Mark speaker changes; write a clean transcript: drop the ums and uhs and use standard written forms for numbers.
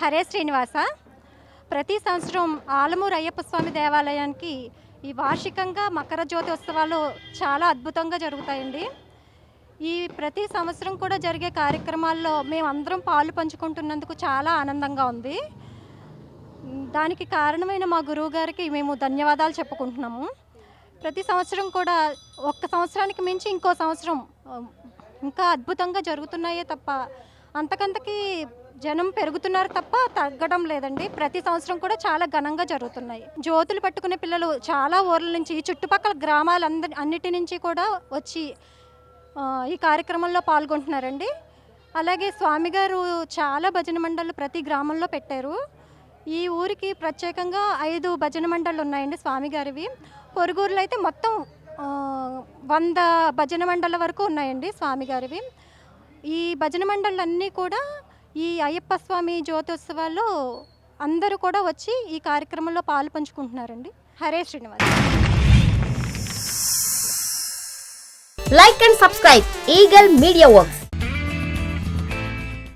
Speaker 1: హరే శ్రీనివాస. ప్రతి సంవత్సరం ఆలమూరు అయ్యప్ప స్వామి దేవాలయానికి ఈ వార్షికంగా మకర జ్యోతి ఉత్సవాలు చాలా అద్భుతంగా జరుగుతాయండి. ఈ ప్రతి సంవత్సరం కూడా జరిగే కార్యక్రమాల్లో మేమందరం పాలు పంచుకుంటున్నందుకు చాలా ఆనందంగా ఉంది. దానికి కారణమైన మా గురువుగారికి మేము ధన్యవాదాలు చెప్పుకుంటున్నాము. ప్రతి సంవత్సరం కూడా ఒక్క సంవత్సరానికి మించి ఇంకో సంవత్సరం ఇంకా అద్భుతంగా జరుగుతున్నాయే తప్ప అంతకంతకి జనం పెరుగుతున్నారు తప్ప తగ్గడం లేదండి. ప్రతి సంవత్సరం కూడా చాలా ఘనంగా జరుగుతున్నాయి. జ్యోతులు పట్టుకునే పిల్లలు చాలా ఊర్ల నుంచి, ఈ చుట్టుపక్కల అన్నిటి నుంచి కూడా వచ్చి ఈ కార్యక్రమంలో పాల్గొంటున్నారండి. అలాగే స్వామిగారు చాలా భజన మండళ్ళు ప్రతి గ్రామంలో పెట్టారు. ఈ ఊరికి ప్రత్యేకంగా 5 భజన మండళ్ళు ఉన్నాయండి స్వామిగారివి. పొరుగురులో అయితే మొత్తం 100 భజన మండళ్ళ వరకు ఉన్నాయండి స్వామిగారివి. ఈ భజన మండళ్ళన్నీ కూడా ఈ అయ్యప్ప స్వామి జ్యోతిోత్సవాల్లో అందరూ కూడా వచ్చి ఈ కార్యక్రమంలో పాలు పంచుకుంటున్నారండి. Hare Srinivas.
Speaker 2: Like and subscribe Eagle Media Works.